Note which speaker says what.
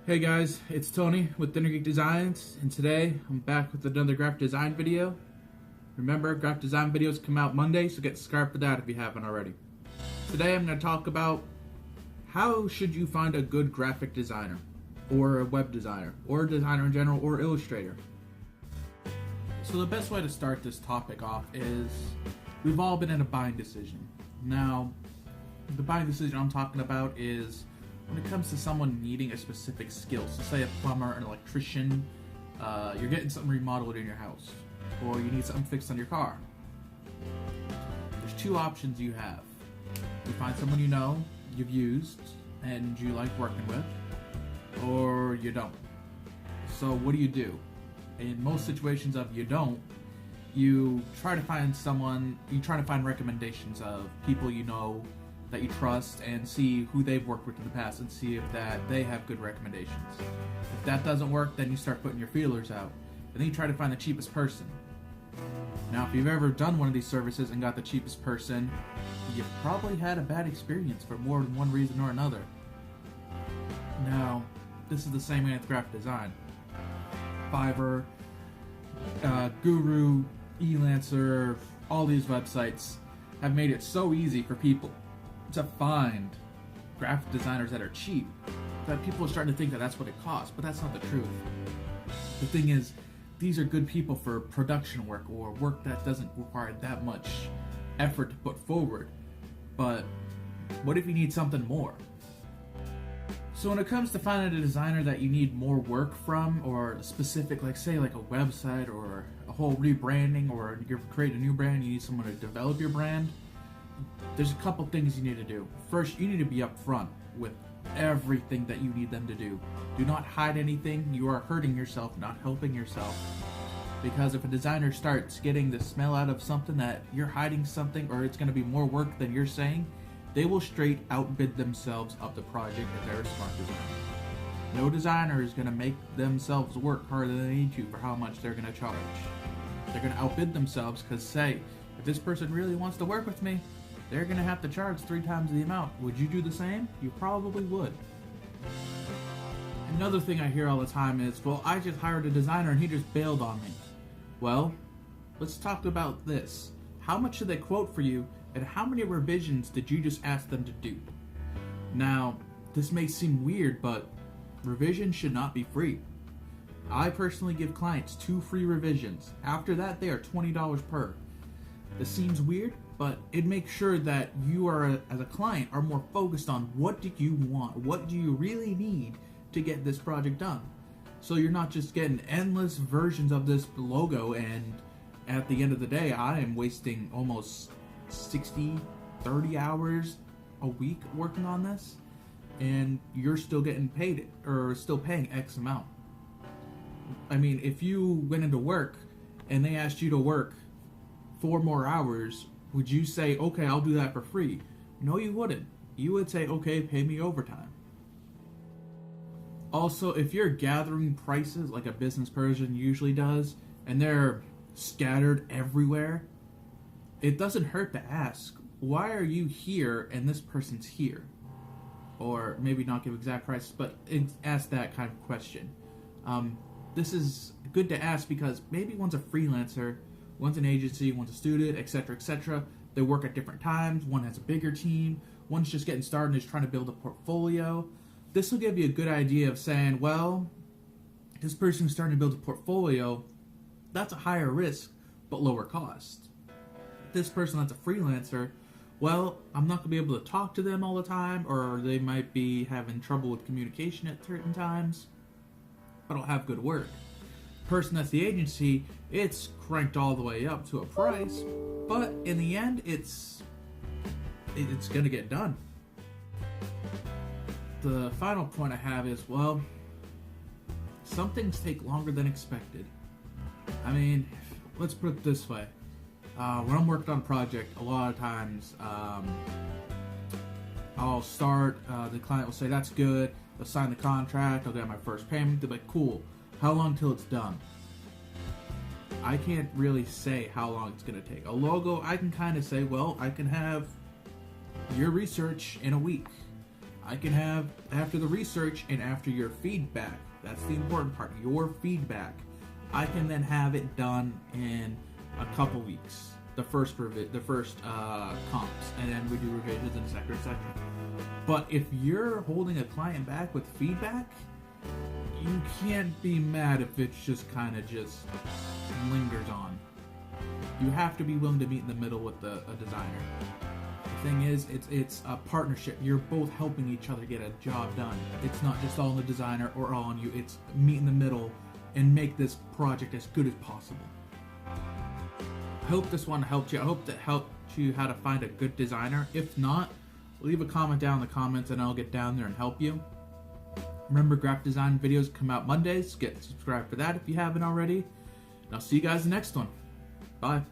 Speaker 1: Hey guys, it's Tony with Geek Designs, and today I'm back with another graphic design video. Remember, graphic design videos come out Monday, so get subscribed for that if you haven't already. Today I'm going to talk about how should you find a good graphic designer, or a web designer, or a designer in general, or illustrator. So the best way to start this topic off is we've all been in a buying decision. Now, the buying decision I'm talking about is when it comes to someone needing a specific skill. So say a plumber, an electrician, you're getting something remodeled in your house, or you need something fixed on your car. There's two options you have. You find someone you know, you've used, and you like working with, or you don't. So what do? In most situations of you don't, you try to find someone, you try to find recommendations of people you know that you trust and see who they've worked with in the past and see if that they have good recommendations. If that doesn't work, then you start putting your feelers out. And then you try to find the cheapest person. Now, if you've ever done one of these services and got the cheapest person, you've probably had a bad experience for more than one reason or another. Now, this is the same way with graphic design. Fiverr, Guru, Elancer, all these websites have made it so easy for people to find graphic designers that are cheap that people are starting to think that that's what it costs, but that's not the truth. The thing is, these are good people for production work or work that doesn't require that much effort to put forward. But what if you need something more? So when it comes to finding a designer that you need more work from, or specific, like say like a website or a whole rebranding, or you're creating a new brand, you need someone to develop your brand, there's a couple things you need to do. First, you need to be upfront with everything that you need them to do. Do not hide anything. You are hurting yourself, not helping yourself. Because if a designer starts getting the smell out of something that you're hiding something, or it's going to be more work than you're saying, they will straight outbid themselves of the project if they're a smart designer. No designer is going to make themselves work harder than they need to for how much they're going to charge. They're going to outbid themselves because, say, if this person really wants to work with me, they're going to have to charge 3 times the amount. Would you do the same? You probably would. Another thing I hear all the time is, well, I just hired a designer and he just bailed on me. Well, let's talk about this. How much did they quote for you, and how many revisions did you just ask them to do? Now, this may seem weird, but revisions should not be free. I personally give clients 2 free revisions. After that, they are $20 per. This seems weird, but it makes sure that you are, as a client, are more focused on what do you want, what do you really need to get this project done. So you're not just getting endless versions of this logo, and at the end of the day, I am wasting almost 30 hours a week working on this, and you're still getting paid, or still paying X amount. I mean, if you went into work and they asked you to work 4 more hours, would you say, okay, I'll do that for free? No, you wouldn't. You would say, okay, pay me overtime. Also, if you're gathering prices like a business person usually does, and they're scattered everywhere, it doesn't hurt to ask, why are you here and this person's here? Or maybe not give exact prices, but ask that kind of question. This is good to ask because maybe one's a freelancer, one's an agency, one's a student, etc., etc. They work at different times. One has a bigger team. One's just getting started and is trying to build a portfolio. This will give you a good idea of saying, well, this person's starting to build a portfolio. That's a higher risk, but lower cost. This person that's a freelancer, well, I'm not going to be able to talk to them all the time, or they might be having trouble with communication at certain times, but I'll have good work. Person that's the agency, it's cranked all the way up to a price, but in the end, it's going to get done. The final point I have is, well, some things take longer than expected. I mean, let's put it this way. When I'm working on a project, a lot of times I'll start, the client will say, that's good, they'll sign the contract, I'll get my first payment, they'll be like, cool, how long till it's done? I can't really say how long it's going to take. A logo, I can kind of say, well, I can have your research in a week. I can have, after the research and after your feedback, that's the important part, your feedback, I can then have it done in a couple weeks. The first comps, and then we do revisions in sector, etc. But if you're holding a client back with feedback, you can't be mad if it's just kind of just lingers on. You have to be willing to meet in the middle with a designer. The thing is, it's a partnership. You're both helping each other get a job done. It's not just all on the designer or all on you. It's meet in the middle and make this project as good as possible. I hope this one helped you. I hope that helped you how to find a good designer. If not, leave a comment down in the comments and I'll get down there and help you. Remember, graphic design videos come out Mondays. Get subscribed for that if you haven't already. And I'll see you guys in the next one. Bye.